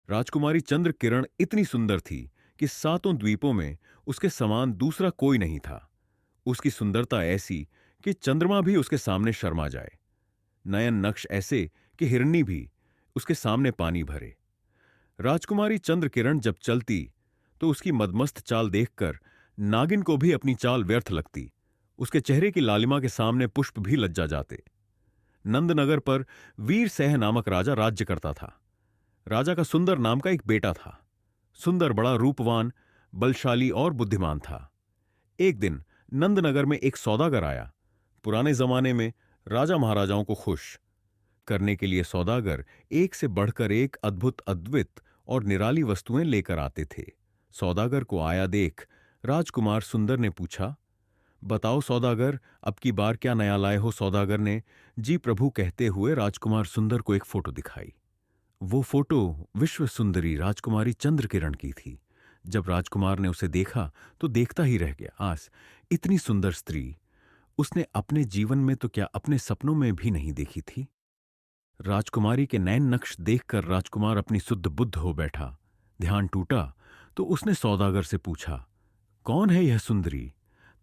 राजकुमारी चंद्र किरण इतनी सुंदर थी कि सातों द्वीपों में उसके समान दूसरा कोई नहीं था। उसकी सुंदरता ऐसी कि चंद्रमा भी उसके सामने शर्मा जाए। नयन नक्श ऐसे कि हिरनी भी उसके सामने पानी भरे। राजकुमारी चंद्र किरण जब चलती तो उसकी मदमस्त चाल देखकर नागिन को भी अपनी चाल व्यर्थ लगती। उसके चेहरे की लालिमा के सामने पुष्प भी लज्जा जाते। नंदनगर पर वीर सह नामक राजा राज्य करता था। राजा का सुंदर नाम का एक बेटा था। सुंदर बड़ा रूपवान, बलशाली और बुद्धिमान था। एक दिन नंदनगर में एक सौदागर आया। पुराने जमाने में राजा महाराजाओं को खुश करने के लिए सौदागर एक से बढ़कर एक अद्भुत, अद्वित और निराली वस्तुएं लेकर आते थे। सौदागर को आया देख राजकुमार सुंदर ने पूछा, बताओ सौदागर, अब की बार क्या नया लाए हो? सौदागर ने जी प्रभु कहते हुए राजकुमार सुंदर को एक फोटो दिखाई। वो फोटो विश्व सुंदरी राजकुमारी चंद्र किरण की थी। जब राजकुमार ने उसे देखा तो देखता ही रह गया। आस इतनी सुंदर स्त्री उसने अपने जीवन में तो क्या अपने सपनों में भी नहीं देखी थी। राजकुमारी के नैन नक्श देखकर राजकुमार अपनी शुद्ध बुद्ध हो बैठा। ध्यान टूटा तो उसने सौदागर से पूछा, कौन है यह सुंदरी?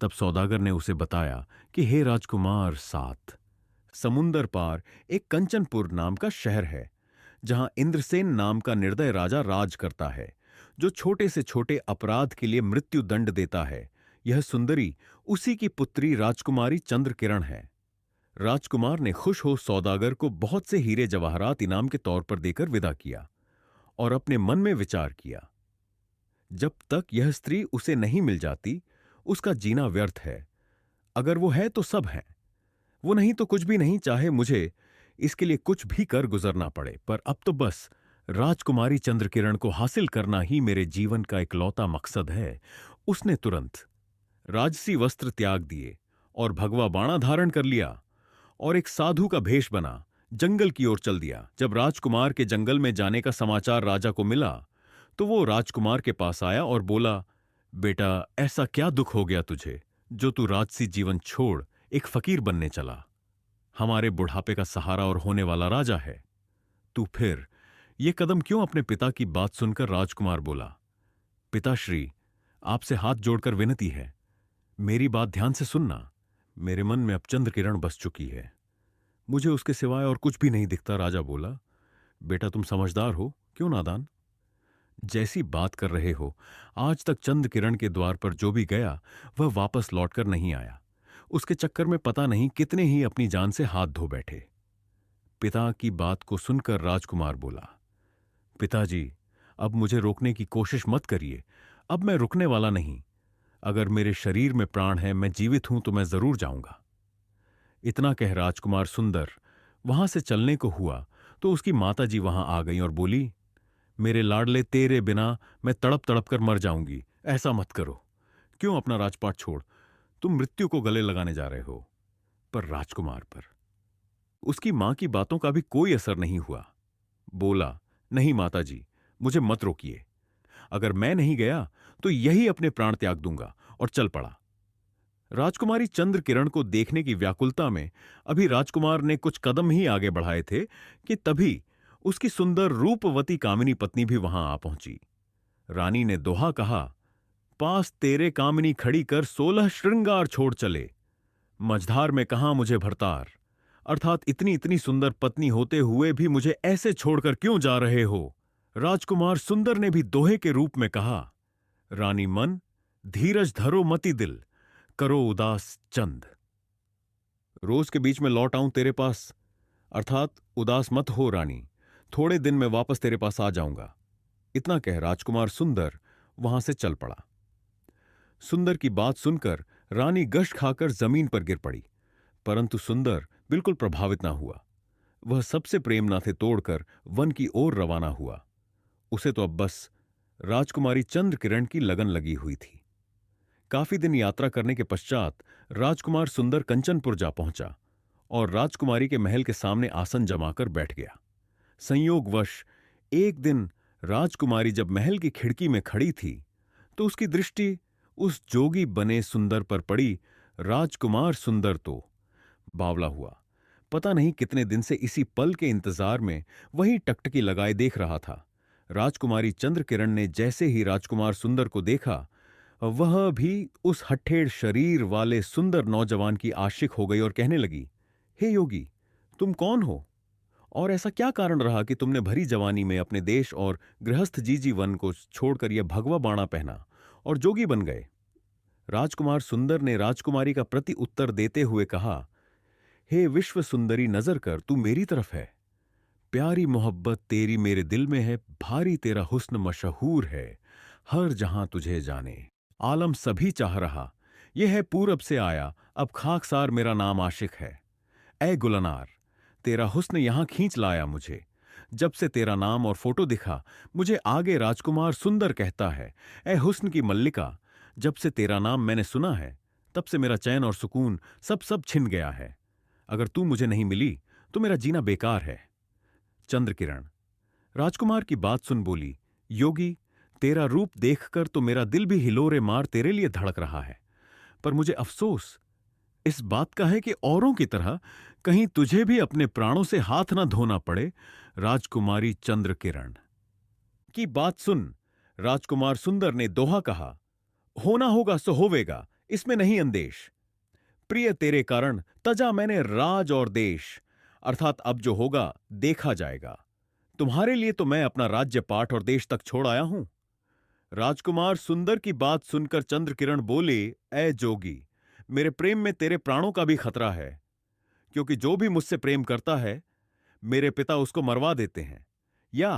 तब सौदागर ने उसे बताया कि हे राजकुमार, सात समुंदर पार एक कंचनपुर नाम का शहर है, जहां इंद्रसेन नाम का निर्दय राजा राज करता है, जो छोटे से छोटे अपराध के लिए मृत्यु दंड देता है। यह सुंदरी उसी की पुत्री राजकुमारी चंद्र किरण है। राजकुमार ने खुश हो सौदागर को बहुत से हीरे जवाहरात इनाम के तौर पर देकर विदा किया और अपने मन में विचार किया, जब तक यह स्त्री उसे नहीं मिल जाती उसका जीना व्यर्थ है। अगर वो है तो सब है, वो नहीं तो कुछ भी नहीं, चाहे मुझे इसके लिए कुछ भी कर गुजरना पड़े, पर अब तो बस राजकुमारी चंद्र किरण को हासिल करना ही मेरे जीवन का इकलौता मकसद है। उसने तुरंत राजसी वस्त्र त्याग दिए और भगवा बाणा धारण कर लिया और एक साधु का भेष बना जंगल की ओर चल दिया। जब राजकुमार के जंगल में जाने का समाचार राजा को मिला तो वो राजकुमार के पास आया और बोला, बेटा, ऐसा क्या दुख हो गया तुझे जो तू राजसी जीवन छोड़ एक फकीर बनने चला? हमारे बुढ़ापे का सहारा और होने वाला राजा है तू, फिर ये कदम क्यों? अपने पिता की बात सुनकर राजकुमार बोला, पिताश्री, आपसे हाथ जोड़कर विनती है, मेरी बात ध्यान से सुनना। मेरे मन में अब चंद्र किरण बस चुकी है, मुझे उसके सिवाय और कुछ भी नहीं दिखता। राजा बोला, बेटा, तुम समझदार हो, क्यों नादान? जैसी बात कर रहे हो, आज तक चंद्र किरण के द्वार पर जो भी गया वह वापस लौटकर नहीं आया। उसके चक्कर में पता नहीं कितने ही अपनी जान से हाथ धो बैठे। पिता की बात को सुनकर राजकुमार बोला, पिताजी, अब मुझे रोकने की कोशिश मत करिए, अब मैं रुकने वाला नहीं। अगर मेरे शरीर में प्राण है, मैं जीवित हूं, तो मैं जरूर जाऊंगा। इतना कह राजकुमार सुंदर वहां से चलने को हुआ तो उसकी माताजी वहां आ गई और बोली, मेरे लाडले, तेरे बिना मैं तड़प तड़प कर मर जाऊंगी, ऐसा मत करो। क्यों अपना राजपाट छोड़, तुम मृत्यु को गले लगाने जा रहे हो। पर राजकुमार पर उसकी मां की बातों का भी कोई असर नहीं हुआ। बोला, नहीं माताजी, मुझे मत रोकिए। अगर मैं नहीं गया तो यही अपने प्राण त्याग दूंगा, और चल पड़ा। राजकुमारी चंद्र किरण को देखने की व्याकुलता में अभी राजकुमार ने कुछ कदम ही आगे बढ़ाए थे कि तभी उसकी सुंदर रूपवती कामिनी पत्नी भी वहां आ पहुंची। रानी ने दोहा कहा, पास तेरे कामिनी खड़ी कर 16 श्रृंगार छोड़ चले, मझधार में कहां मुझे भरतार। अर्थात इतनी इतनी सुंदर पत्नी होते हुए भी मुझे ऐसे छोड़कर क्यों जा रहे हो? राजकुमार सुंदर ने भी दोहे के रूप में कहा, रानी मन, धीरज धरो मति दिल, करो उदास चंद। रोज के बीच में लौट आऊं तेरे पास, अर्थात उदास मत हो रानी, थोड़े दिन में वापस तेरे पास आ जाऊंगा। इतना कह राजकुमार सुंदर वहां से चल पड़ा। सुंदर की बात सुनकर रानी गश खाकर जमीन पर गिर पड़ी, परंतु सुंदर बिल्कुल प्रभावित ना हुआ। वह सबसे प्रेम नाते तोड़कर वन की ओर रवाना हुआ। उसे तो अब बस राजकुमारी चंद्र किरण की लगन लगी हुई थी। काफी दिन यात्रा करने के पश्चात राजकुमार सुंदर कंचनपुर जा पहुंचा और राजकुमारी के महल के सामने आसन जमाकर बैठ गया। संयोगवश एक दिन राजकुमारी जब महल की खिड़की में खड़ी थी तो उसकी दृष्टि उस जोगी बने सुंदर पर पड़ी। राजकुमार सुंदर तो बावला हुआ। पता नहीं कितने दिन से इसी पल के इंतजार में वहीं टकटकी लगाए देख रहा था। राजकुमारी चंद्रकिरण ने जैसे ही राजकुमार सुंदर को देखा, वह भी उस हट्ठेड़ शरीर वाले सुंदर नौजवान की आशिक हो गई और कहने लगी, हे योगी, तुम कौन हो और ऐसा क्या कारण रहा कि तुमने भरी जवानी में अपने देश और गृहस्थ जीवन को छोड़कर यह भगवा बाणा पहना और जोगी बन गए? राजकुमार सुंदर ने राजकुमारी का प्रति उत्तर देते हुए कहा, हे विश्व सुंदरी, नजर कर, तू मेरी तरफ है। प्यारी मोहब्बत तेरी मेरे दिल में है, भारी तेरा हुस्न मशहूर है, हर जहां तुझे जाने। आलम सभी चाह रहा, यह है पूरब से आया, अब खाकसार मेरा नाम आशिक है। ऐ गुलनार, तेरा हुस्न यहां खींच लाया मुझे। जब से तेरा नाम और फोटो दिखा, मुझे आगे राजकुमार सुंदर कहता है। ऐ हुस्न की मल्लिका, जब से तेरा नाम मैंने सुना है, तब से मेरा चैन और सुकून सब छिन गया है। अगर तू मुझे नहीं मिली तो मेरा जीना बेकार है। चंद्रकिरण राजकुमार की बात सुन बोली, योगी, तेरा रूप देखकर तो मेरा दिल भी हिलोरे मार तेरे लिए धड़क रहा है, पर मुझे अफसोस इस बात का है कि औरों की तरह कहीं तुझे भी अपने प्राणों से हाथ ना धोना पड़े। राजकुमारी चंद्रकिरण की बात सुन राजकुमार सुंदर ने दोहा कहा, होना होगा सो होवेगा, इसमें नहीं अंदेश। प्रिय, तेरे कारण तजा मैंने राज और देश, अर्थात अब जो होगा देखा जाएगा। तुम्हारे लिए तो मैं अपना राज्य पाठ और देश तक छोड़ आया हूं। राजकुमार सुंदर की बात सुनकर चंद्रकिरण बोले, ऐ जोगी, मेरे प्रेम में तेरे प्राणों का भी खतरा है, क्योंकि जो भी मुझसे प्रेम करता है, मेरे पिता उसको मरवा देते हैं, या